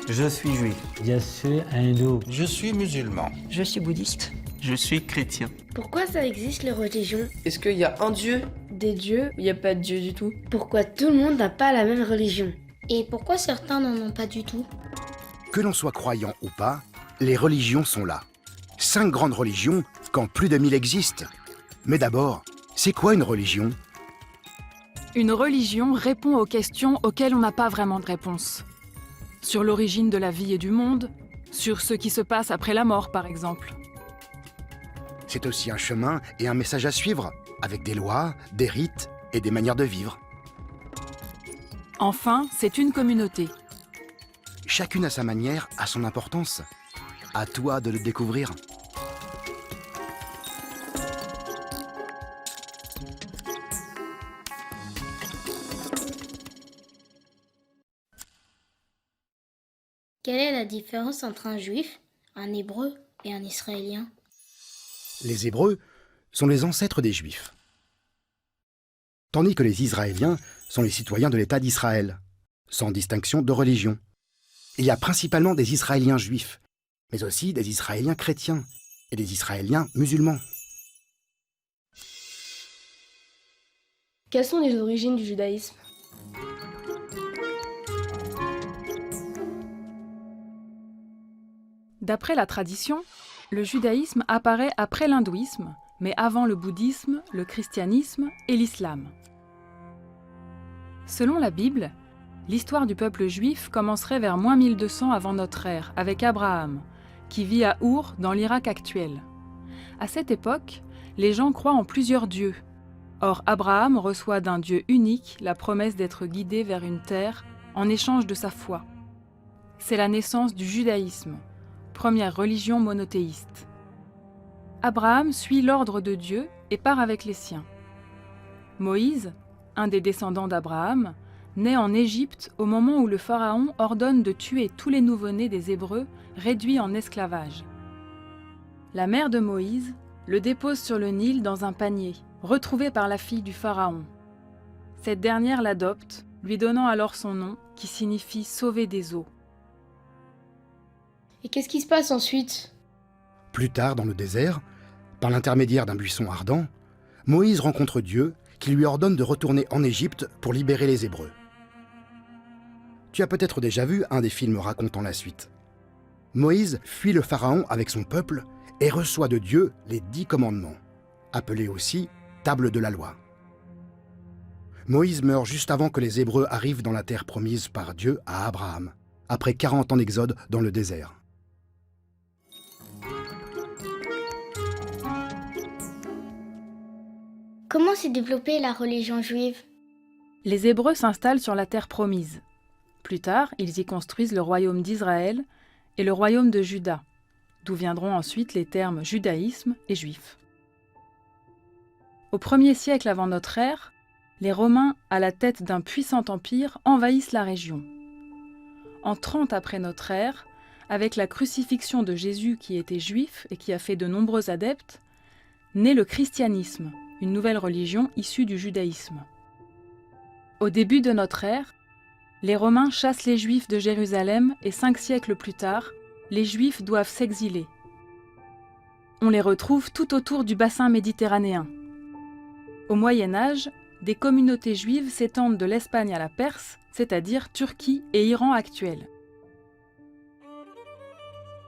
Je suis juif. Je suis hindou. Je suis musulman. Je suis bouddhiste. Je suis chrétien. Pourquoi ça existe les religions? Est-ce qu'il y a un dieu? Des dieux? Il n'y a pas de dieu du tout. Pourquoi tout le monde n'a pas la même religion? Et pourquoi certains n'en ont pas du tout? Que l'on soit croyant ou pas, les religions sont là. 5 grandes religions quand plus de 1000 existent. Mais d'abord, c'est quoi une religion? Une religion répond aux questions auxquelles on n'a pas vraiment de réponse. Sur l'origine de la vie et du monde, sur ce qui se passe après la mort par exemple. C'est aussi un chemin et un message à suivre, avec des lois, des rites et des manières de vivre. Enfin, c'est une communauté. Chacune à sa manière a son importance. À toi de le découvrir. Quelle est la différence entre un juif, un hébreu et un israélien? Les Hébreux sont les ancêtres des Juifs, tandis que les Israéliens sont les citoyens de l'État d'Israël, sans distinction de religion. Il y a principalement des Israéliens juifs, mais aussi des Israéliens chrétiens et des Israéliens musulmans. Quelles sont les origines du judaïsme? D'après la tradition, le judaïsme apparaît après l'hindouisme, mais avant le bouddhisme, le christianisme et l'islam. Selon la Bible, l'histoire du peuple juif commencerait vers moins 1200 avant notre ère, avec Abraham, qui vit à Our, dans l'Irak actuel. À cette époque, les gens croient en plusieurs dieux. Or, Abraham reçoit d'un Dieu unique la promesse d'être guidé vers une terre en échange de sa foi. C'est la naissance du judaïsme, première religion monothéiste. Abraham suit l'ordre de Dieu et part avec les siens. Moïse, un des descendants d'Abraham, naît en Égypte au moment où le pharaon ordonne de tuer tous les nouveau-nés des Hébreux réduits en esclavage. La mère de Moïse le dépose sur le Nil dans un panier, retrouvé par la fille du pharaon. Cette dernière l'adopte, lui donnant alors son nom, qui signifie « sauver des eaux ». Et qu'est-ce qui se passe ensuite? Plus tard, dans le désert, par l'intermédiaire d'un buisson ardent, Moïse rencontre Dieu qui lui ordonne de retourner en Égypte pour libérer les Hébreux. Tu as peut-être déjà vu un des films racontant la suite. Moïse fuit le pharaon avec son peuple et reçoit de Dieu les 10 commandements, appelés aussi Table de la loi. Moïse meurt juste avant que les Hébreux arrivent dans la terre promise par Dieu à Abraham, après 40 ans d'exode dans le désert. Comment s'est développée la religion juive? Les Hébreux s'installent sur la terre promise. Plus tard, ils y construisent le royaume d'Israël et le royaume de Juda, d'où viendront ensuite les termes judaïsme et juif. Au 1er siècle avant notre ère, les Romains, à la tête d'un puissant empire, envahissent la région. En 30 après notre ère, avec la crucifixion de Jésus qui était juif et qui a fait de nombreux adeptes, naît le christianisme, une nouvelle religion issue du judaïsme. Au début de notre ère, les Romains chassent les Juifs de Jérusalem et 5 siècles plus tard, les Juifs doivent s'exiler. On les retrouve tout autour du bassin méditerranéen. Au Moyen Âge, des communautés juives s'étendent de l'Espagne à la Perse, c'est-à-dire Turquie et Iran actuels.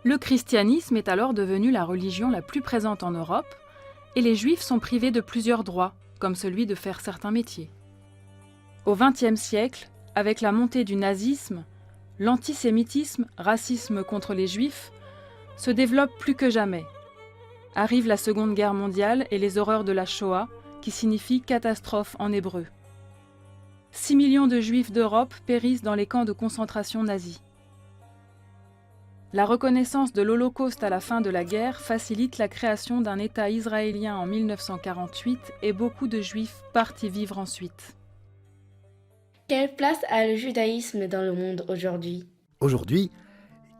Le christianisme est alors devenu la religion la plus présente en Europe, et les Juifs sont privés de plusieurs droits, comme celui de faire certains métiers. Au XXe siècle, avec la montée du nazisme, l'antisémitisme, racisme contre les Juifs, se développe plus que jamais. Arrive la Seconde Guerre mondiale et les horreurs de la Shoah, qui signifie catastrophe en hébreu. 6 millions de Juifs d'Europe périssent dans les camps de concentration nazis. La reconnaissance de l'Holocauste à la fin de la guerre facilite la création d'un État israélien en 1948 et beaucoup de Juifs partent y vivre ensuite. Quelle place a le judaïsme dans le monde aujourd'hui? Aujourd'hui,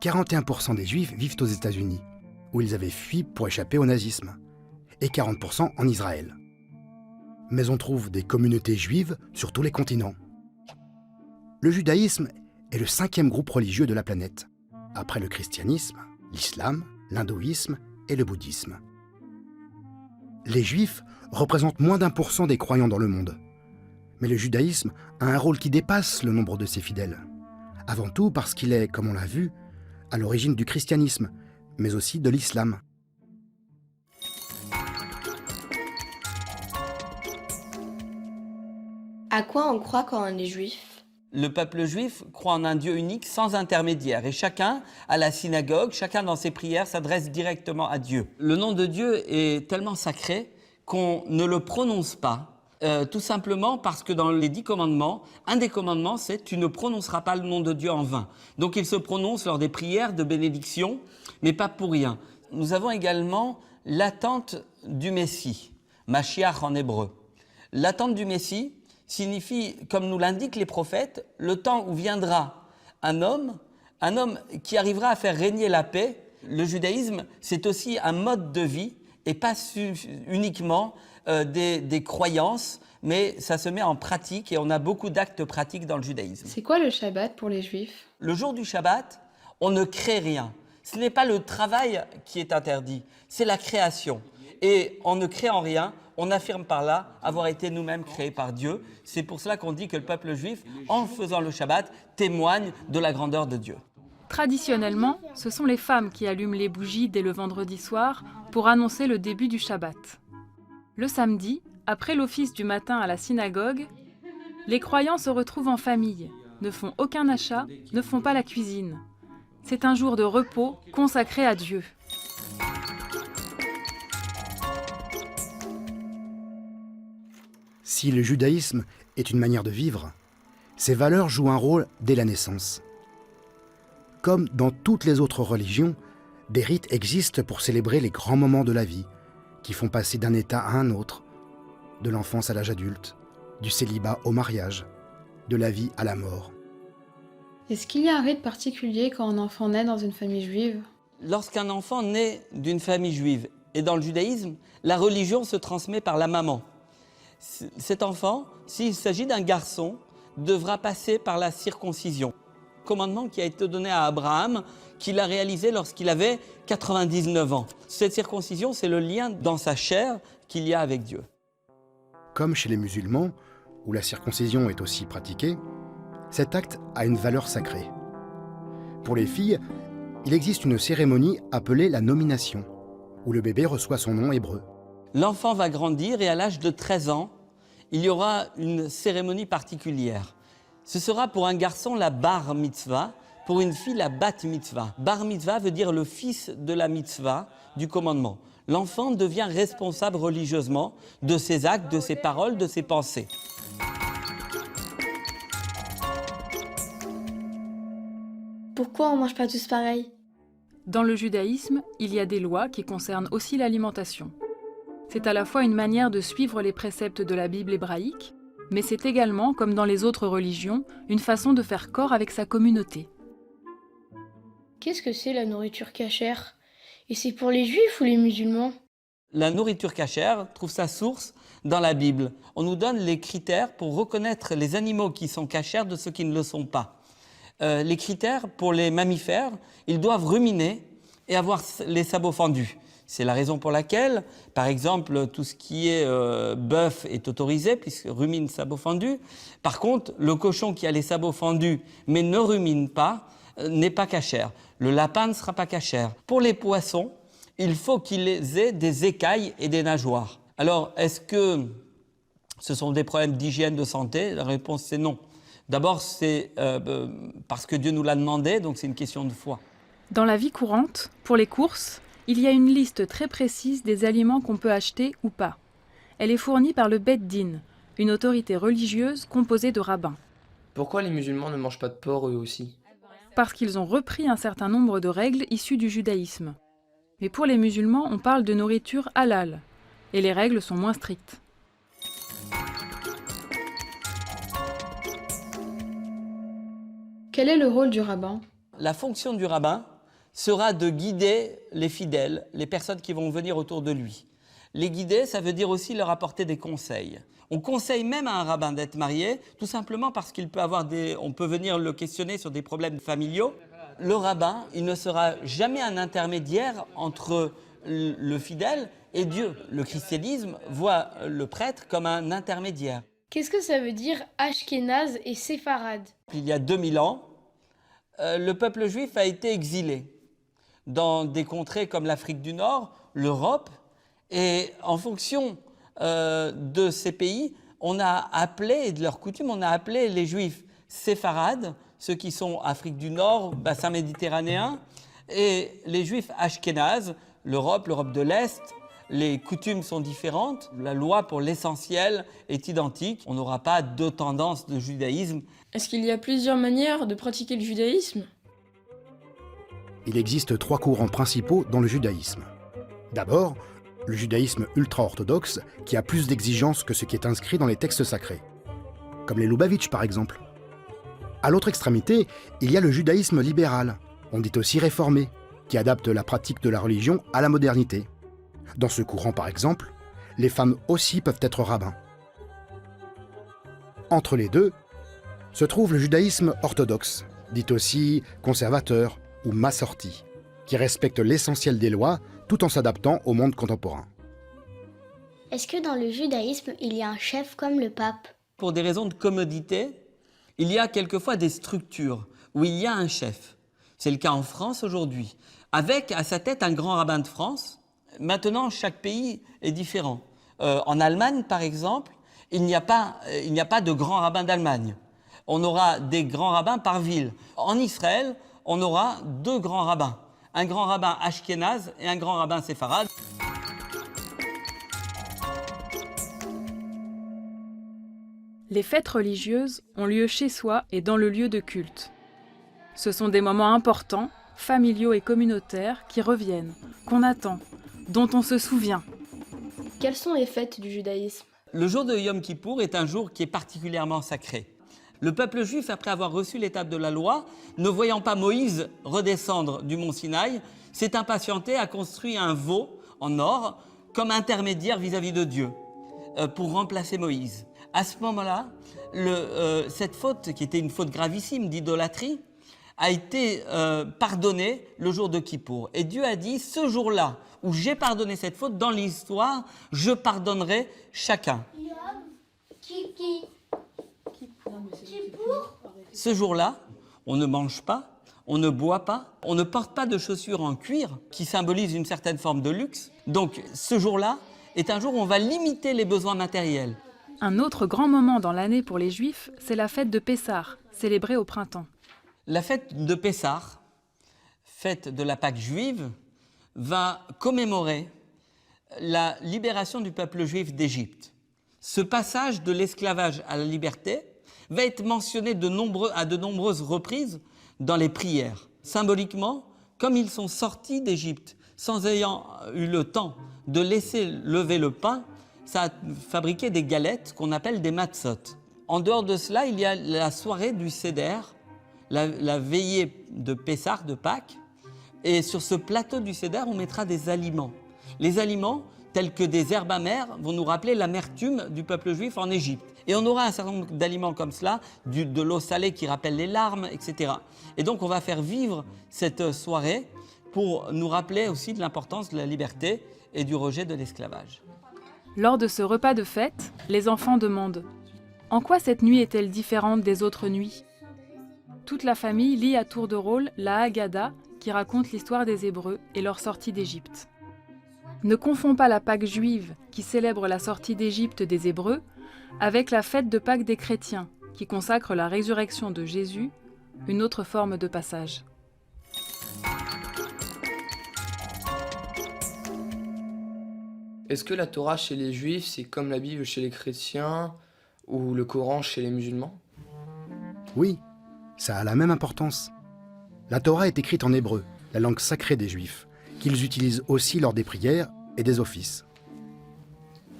41% des Juifs vivent aux États-Unis, où ils avaient fui pour échapper au nazisme, et 40% en Israël. mais on trouve des communautés juives sur tous les continents. Le judaïsme est le 5e groupe religieux de la planète, après le christianisme, l'islam, l'hindouisme et le bouddhisme. Les juifs représentent moins d'1% des croyants dans le monde. Mais le judaïsme a un rôle qui dépasse le nombre de ses fidèles. Avant tout parce qu'il est, comme on l'a vu, à l'origine du christianisme, mais aussi de l'islam. À quoi on croit quand on est juif? Le peuple juif croit en un Dieu unique sans intermédiaire et chacun à la synagogue, chacun dans ses prières s'adresse directement à Dieu. Le nom de Dieu est tellement sacré qu'on ne le prononce pas, tout simplement parce que dans les 10 commandements, un des commandements c'est « tu ne prononceras pas le nom de Dieu en vain ». Donc il se prononce lors des prières de bénédiction, mais pas pour rien. Nous avons également l'attente du Messie, Mashiach en hébreu. L'attente du Messie signifie, comme nous l'indiquent les prophètes, le temps où viendra un homme qui arrivera à faire régner la paix. Le judaïsme, c'est aussi un mode de vie et pas uniquement des croyances, mais ça se met en pratique et on a beaucoup d'actes pratiques dans le judaïsme. C'est quoi le Shabbat pour les Juifs? Le jour du Shabbat, on ne crée rien. Ce n'est pas le travail qui est interdit, c'est la création. Et en ne créant rien, on affirme par là avoir été nous-mêmes créés par Dieu. C'est pour cela qu'on dit que le peuple juif, en faisant le Shabbat, témoigne de la grandeur de Dieu. Traditionnellement, ce sont les femmes qui allument les bougies dès le vendredi soir pour annoncer le début du Shabbat. Le samedi, après l'office du matin à la synagogue, les croyants se retrouvent en famille, ne font aucun achat, ne font pas la cuisine. C'est un jour de repos consacré à Dieu. Si le judaïsme est une manière de vivre, ces valeurs jouent un rôle dès la naissance. Comme dans toutes les autres religions, des rites existent pour célébrer les grands moments de la vie, qui font passer d'un état à un autre, de l'enfance à l'âge adulte, du célibat au mariage, de la vie à la mort. Est-ce qu'il y a un rite particulier quand un enfant naît dans une famille juive? Lorsqu'un enfant naît d'une famille juive, et dans le judaïsme, la religion se transmet par la maman. Cet enfant, s'il s'agit d'un garçon, devra passer par la circoncision. Commandement qui a été donné à Abraham, qu'il a réalisé lorsqu'il avait 99 ans. Cette circoncision, c'est le lien dans sa chair qu'il y a avec Dieu. Comme chez les musulmans, où la circoncision est aussi pratiquée, cet acte a une valeur sacrée. Pour les filles, il existe une cérémonie appelée la nomination, où le bébé reçoit son nom hébreu. L'enfant va grandir et à l'âge de 13 ans, il y aura une cérémonie particulière. Ce sera pour un garçon la bar mitzvah, pour une fille la bat mitzvah. Bar mitzvah veut dire le fils de la mitzvah, du commandement. L'enfant devient responsable religieusement de ses actes, de ses paroles, de ses pensées. Pourquoi on mange pas tous pareil? Dans le judaïsme, il y a des lois qui concernent aussi l'alimentation. C'est à la fois une manière de suivre les préceptes de la Bible hébraïque, mais c'est également, comme dans les autres religions, une façon de faire corps avec sa communauté. Qu'est-ce que c'est la nourriture cachère? Et c'est pour les juifs ou les musulmans? La nourriture cachère trouve sa source dans la Bible. On nous donne les critères pour reconnaître les animaux qui sont cachères de ceux qui ne le sont pas. Les critères pour les mammifères, ils doivent ruminer et avoir les sabots fendus. C'est la raison pour laquelle, par exemple, tout ce qui est bœuf est autorisé, puisque rumine sabots fendus. Par contre, le cochon qui a les sabots fendus, mais ne rumine pas, n'est pas cachère. Le lapin ne sera pas cachère. Pour les poissons, il faut qu'ils aient des écailles et des nageoires. Alors, est-ce que ce sont des problèmes d'hygiène, de santé? La réponse, c'est non. D'abord, c'est parce que Dieu nous l'a demandé, donc c'est une question de foi. Dans la vie courante, pour les courses, il y a une liste très précise des aliments qu'on peut acheter ou pas. Elle est fournie par le Beth Din, une autorité religieuse composée de rabbins. Pourquoi les musulmans ne mangent pas de porc eux aussi? Parce qu'ils ont repris un certain nombre de règles issues du judaïsme. Mais pour les musulmans, on parle de nourriture halal, et les règles sont moins strictes. Quel est le rôle du rabbin? La fonction du rabbin sera de guider les fidèles, les personnes qui vont venir autour de lui. Les guider, ça veut dire aussi leur apporter des conseils. On conseille même à un rabbin d'être marié, tout simplement parce qu'il peut avoir on peut venir le questionner sur des problèmes familiaux. Le rabbin, il ne sera jamais un intermédiaire entre le fidèle et Dieu. Le christianisme voit le prêtre comme un intermédiaire. Qu'est-ce que ça veut dire Ashkénaze et Séfarade? Il y a 2000 ans, le peuple juif a été exilé dans des contrées comme l'Afrique du Nord, l'Europe, et en fonction de ces pays, on a appelé, et de leurs coutumes, on a appelé les juifs séfarades, ceux qui sont Afrique du Nord, bassin méditerranéen, et les juifs ashkénazes, l'Europe de l'Est. Les coutumes sont différentes, la loi pour l'essentiel est identique. On n'aura pas deux tendances de judaïsme. Est-ce qu'il y a plusieurs manières de pratiquer le judaïsme? Il existe 3 courants principaux dans le judaïsme. D'abord, le judaïsme ultra-orthodoxe qui a plus d'exigences que ce qui est inscrit dans les textes sacrés, comme les Lubavitch par exemple. À l'autre extrémité, il y a le judaïsme libéral, on dit aussi réformé, qui adapte la pratique de la religion à la modernité. Dans ce courant par exemple, les femmes aussi peuvent être rabbins. Entre les deux, se trouve le judaïsme orthodoxe, dit aussi conservateur ou massorti, qui respecte l'essentiel des lois tout en s'adaptant au monde contemporain. Est-ce que dans le judaïsme, il y a un chef comme le pape? Pour des raisons de commodité, il y a quelquefois des structures où il y a un chef. C'est le cas en France aujourd'hui, avec à sa tête un grand rabbin de France. Maintenant, chaque pays est différent. En Allemagne, par exemple, il n'y a pas de grand rabbin d'Allemagne. On aura des grands rabbins par ville. En Israël, on aura 2 grands rabbins. Un grand rabbin ashkénaze et un grand rabbin séfarade. Les fêtes religieuses ont lieu chez soi et dans le lieu de culte. Ce sont des moments importants, familiaux et communautaires qui reviennent, qu'on attend, dont on se souvient. Quelles sont les fêtes du judaïsme? Le jour de Yom Kippour est un jour qui est particulièrement sacré. Le peuple juif, après avoir reçu l'étape de la loi, ne voyant pas Moïse redescendre du mont Sinaï, s'est impatienté à construire un veau en or comme intermédiaire vis-à-vis de Dieu pour remplacer Moïse. À ce moment-là, cette faute, qui était une faute gravissime d'idolâtrie, a été pardonnée le jour de Kippour. Et Dieu a dit, ce jour-là où j'ai pardonné cette faute, dans l'histoire, je pardonnerai chacun. Ce jour-là, on ne mange pas, on ne boit pas, on ne porte pas de chaussures en cuir qui symbolisent une certaine forme de luxe. Donc ce jour-là est un jour où on va limiter les besoins matériels. Un autre grand moment dans l'année pour les Juifs, c'est la fête de Pessah, célébrée au printemps. La fête de Pessah, fête de la Pâque juive, va commémorer la libération du peuple juif d'Égypte. Ce passage de l'esclavage à la liberté va être mentionné à de nombreuses reprises dans les prières. Symboliquement, comme ils sont sortis d'Égypte sans ayant eu le temps de laisser lever le pain, ça a fabriqué des galettes qu'on appelle des matzot. En dehors de cela, il y a la soirée du Seder, la veillée de Pessah, de Pâques. Et sur ce plateau du Seder, on mettra des aliments. Les aliments, tels que des herbes amères, vont nous rappeler l'amertume du peuple juif en Égypte. Et on aura un certain nombre d'aliments comme cela, de l'eau salée qui rappelle les larmes, etc. Et donc on va faire vivre cette soirée pour nous rappeler aussi de l'importance de la liberté et du rejet de l'esclavage. Lors de ce repas de fête, les enfants demandent « En quoi cette nuit est-elle différente des autres nuits ?» Toute la famille lit à tour de rôle la Haggadah qui raconte l'histoire des Hébreux et leur sortie d'Égypte. Ne confonds pas la Pâque juive, qui célèbre la sortie d'Égypte des Hébreux, avec la fête de Pâques des chrétiens, qui consacre la résurrection de Jésus, une autre forme de passage. Est-ce que la Torah chez les Juifs, c'est comme la Bible chez les chrétiens ou le Coran chez les musulmans? Oui, ça a la même importance. La Torah est écrite en hébreu, la langue sacrée des Juifs, qu'ils utilisent aussi lors des prières et des offices.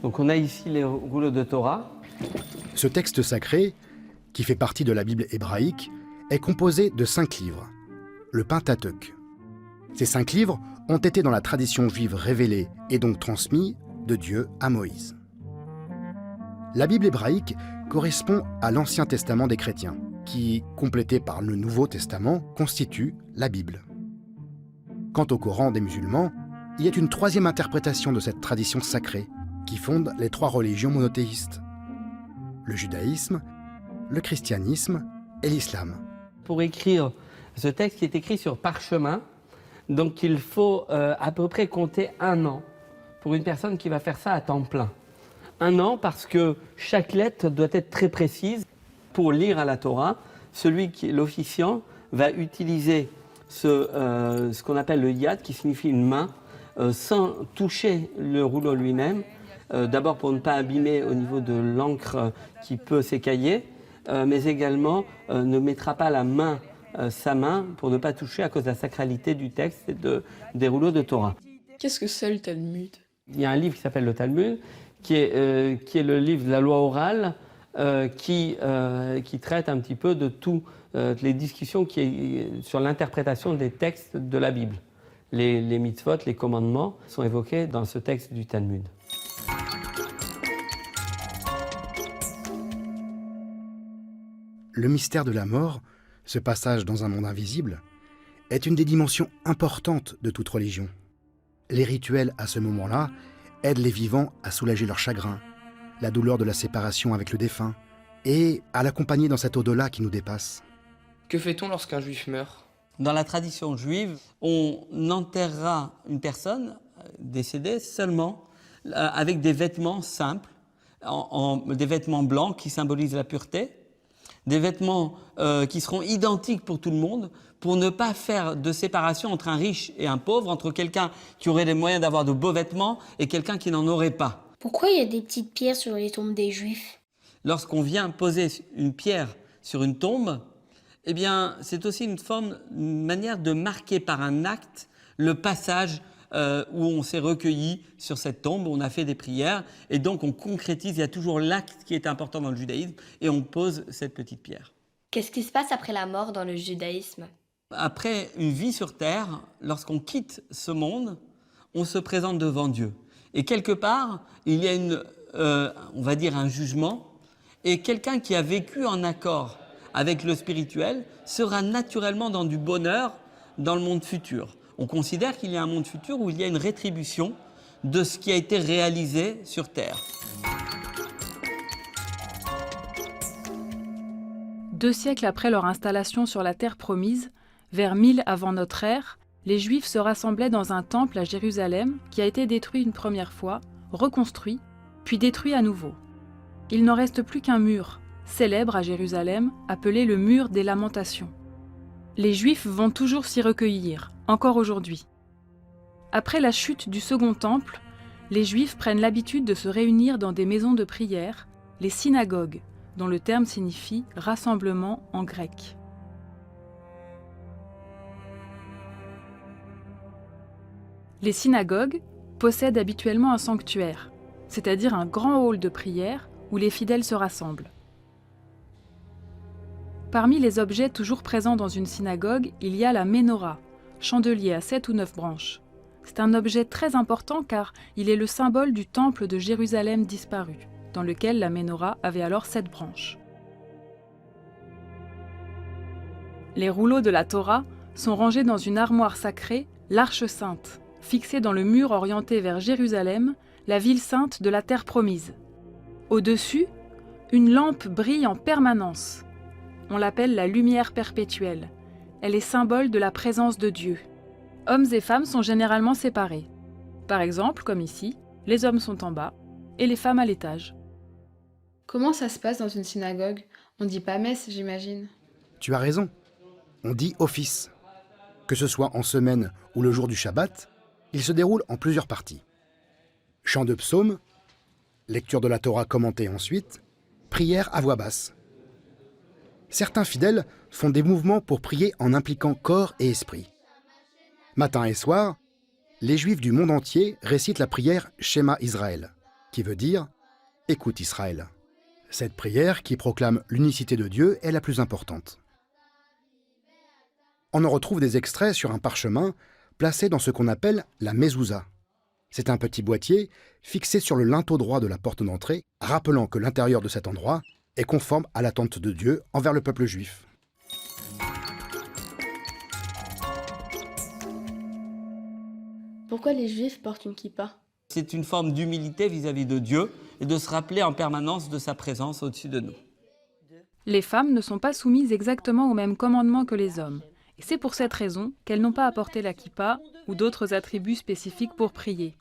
Donc on a ici les rouleaux de Torah. Ce texte sacré, qui fait partie de la Bible hébraïque, est composé de 5 livres, le Pentateuque. Ces 5 livres ont été dans la tradition juive révélés et donc transmis de Dieu à Moïse. La Bible hébraïque correspond à l'Ancien Testament des chrétiens, qui, complété par le Nouveau Testament, constitue la Bible. Quant au Coran des musulmans, il y a une troisième interprétation de cette tradition sacrée qui fonde les 3 religions monothéistes: le judaïsme, le christianisme et l'islam. Pour écrire ce texte qui est écrit sur parchemin, donc il faut à peu près compter 1 an pour une personne qui va faire ça à temps plein. 1 an parce que chaque lettre doit être très précise. Pour lire à la Torah, celui qui est l'officiant va utiliser ce qu'on appelle le yad, qui signifie une main, sans toucher le rouleau lui-même. D'abord pour ne pas abîmer au niveau de l'encre qui peut s'écailler, mais également ne mettra pas sa main pour ne pas toucher à cause de la sacralité du texte et des rouleaux de Torah. Qu'est-ce que c'est le Talmud? Il y a un livre qui s'appelle le Talmud, qui est le livre de la loi orale, qui traite un petit peu de toutes les discussions sur l'interprétation des textes de la Bible. Les mitzvot, les commandements sont évoqués dans ce texte du Talmud. Le mystère de la mort, ce passage dans un monde invisible, est une des dimensions importantes de toute religion. Les rituels à ce moment-là aident les vivants à soulager leur chagrin, la douleur de la séparation avec le défunt, et à l'accompagner dans cet au-delà qui nous dépasse. Que fait-on lorsqu'un juif meurt? Dans la tradition juive, on enterrera une personne décédée seulement avec des vêtements simples, des vêtements blancs qui symbolisent la pureté, des vêtements qui seront identiques pour tout le monde, pour ne pas faire de séparation entre un riche et un pauvre, entre quelqu'un qui aurait les moyens d'avoir de beaux vêtements et quelqu'un qui n'en aurait pas. Pourquoi il y a des petites pierres sur les tombes des Juifs? Lorsqu'on vient poser une pierre sur une tombe, eh bien, c'est aussi une manière de marquer par un acte le passage où on s'est recueilli sur cette tombe, où on a fait des prières, et donc on concrétise, il y a toujours l'acte qui est important dans le judaïsme, et on pose cette petite pierre. Qu'est-ce qui se passe après la mort dans le judaïsme? Après une vie sur terre, lorsqu'on quitte ce monde, on se présente devant Dieu. Et quelque part, il y a on va dire un jugement, et quelqu'un qui a vécu en accord avec le spirituel sera naturellement dans du bonheur dans le monde futur. On considère qu'il y a un monde futur où il y a une rétribution de ce qui a été réalisé sur terre. 2 siècles après leur installation sur la terre promise, vers 1000 avant notre ère, les Juifs se rassemblaient dans un temple à Jérusalem qui a été détruit une première fois, reconstruit, puis détruit à nouveau. Il n'en reste plus qu'un mur, célèbre à Jérusalem, appelé le mur des lamentations. Les Juifs vont toujours s'y recueillir, encore aujourd'hui. Après la chute du second temple, les Juifs prennent l'habitude de se réunir dans des maisons de prière, les synagogues, dont le terme signifie « rassemblement » en grec. Les synagogues possèdent habituellement un sanctuaire, c'est-à-dire un grand hall de prière où les fidèles se rassemblent. Parmi les objets toujours présents dans une synagogue, il y a la ménorah, chandelier à 7 ou 9 branches. C'est un objet très important car il est le symbole du temple de Jérusalem disparu, dans lequel la ménorah avait alors 7 branches. Les rouleaux de la Torah sont rangés dans une armoire sacrée, l'Arche sainte, fixée dans le mur orienté vers Jérusalem, la ville sainte de la terre promise. Au-dessus, une lampe brille en permanence. On l'appelle la lumière perpétuelle. Elle est symbole de la présence de Dieu. Hommes et femmes sont généralement séparés. Par exemple, comme ici, les hommes sont en bas et les femmes à l'étage. Comment ça se passe dans une synagogue? On dit pas messe, j'imagine. Tu as raison, on dit office. Que ce soit en semaine ou le jour du Shabbat, il se déroule en plusieurs parties. Chant de psaumes, lecture de la Torah commentée ensuite, prière à voix basse. Certains fidèles font des mouvements pour prier en impliquant corps et esprit. Matin et soir, les Juifs du monde entier récitent la prière Shema Israël, qui veut dire « Écoute Israël ». Cette prière, qui proclame l'unicité de Dieu, est la plus importante. On en retrouve des extraits sur un parchemin placé dans ce qu'on appelle la mezouza. C'est un petit boîtier fixé sur le linteau droit de la porte d'entrée, rappelant que l'intérieur de cet endroit est conforme à l'attente de Dieu envers le peuple juif. Pourquoi les juifs portent une kippa? C'est une forme d'humilité vis-à-vis de Dieu et de se rappeler en permanence de sa présence au-dessus de nous. Les femmes ne sont pas soumises exactement aux mêmes commandements que les hommes. Et c'est pour cette raison qu'elles n'ont pas à porter la kippa ou d'autres attributs spécifiques pour prier.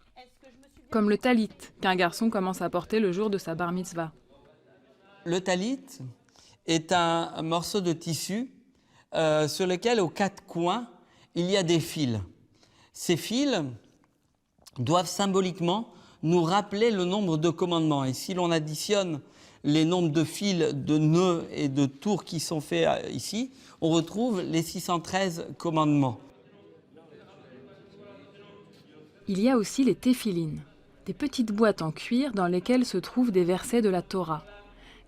Comme le talit, qu'un garçon commence à porter le jour de sa bar mitzvah. Le talit est un morceau de tissu sur lequel, aux 4 coins, il y a des fils. Ces fils doivent symboliquement nous rappeler le nombre de commandements. Et si l'on additionne les nombres de fils, de nœuds et de tours qui sont faits ici, on retrouve les 613 commandements. Il y a aussi les téphilines, des petites boîtes en cuir dans lesquelles se trouvent des versets de la Torah.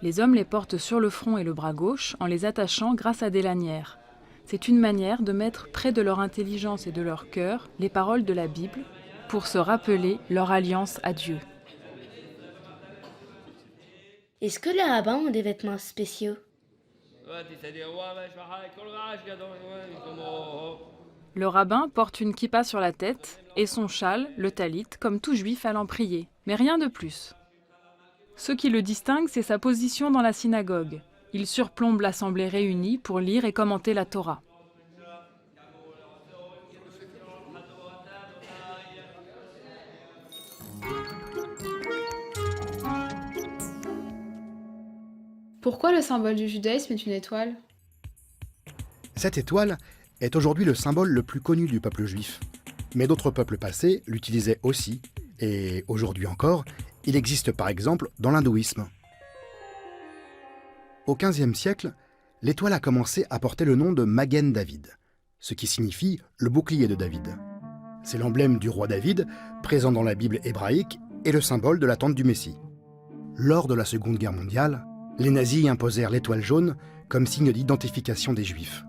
Les hommes les portent sur le front et le bras gauche en les attachant grâce à des lanières. C'est une manière de mettre près de leur intelligence et de leur cœur les paroles de la Bible pour se rappeler leur alliance à Dieu. Est-ce que les rabbins ont des vêtements spéciaux? Le rabbin porte une kippa sur la tête et son châle, le talit, comme tout juif allant prier, mais rien de plus. Ce qui le distingue, c'est sa position dans la synagogue. Il surplombe l'assemblée réunie pour lire et commenter la Torah. Pourquoi le symbole du judaïsme est une étoile? Cette étoile est aujourd'hui le symbole le plus connu du peuple juif. Mais d'autres peuples passés l'utilisaient aussi, et aujourd'hui encore, il existe par exemple dans l'hindouisme. Au XVe siècle, l'étoile a commencé à porter le nom de Magen David, ce qui signifie le bouclier de David. C'est l'emblème du roi David, présent dans la Bible hébraïque, et le symbole de l'attente du Messie. Lors de la Seconde Guerre mondiale, les nazis imposèrent l'étoile jaune comme signe d'identification des Juifs.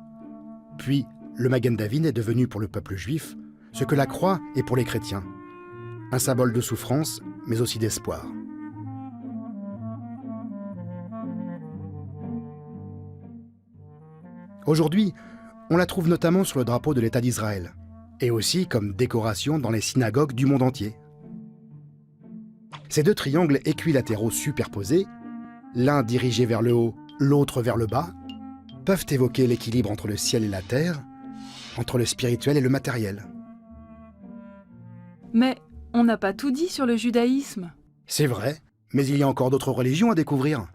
Puis, le Magen David est devenu pour le peuple juif ce que la croix est pour les chrétiens. Un symbole de souffrance, mais aussi d'espoir. Aujourd'hui, on la trouve notamment sur le drapeau de l'État d'Israël, et aussi comme décoration dans les synagogues du monde entier. Ces 2 triangles équilatéraux superposés, l'un dirigé vers le haut, l'autre vers le bas, peuvent évoquer l'équilibre entre le ciel et la terre, entre le spirituel et le matériel. Mais on n'a pas tout dit sur le judaïsme. C'est vrai, mais il y a encore d'autres religions à découvrir.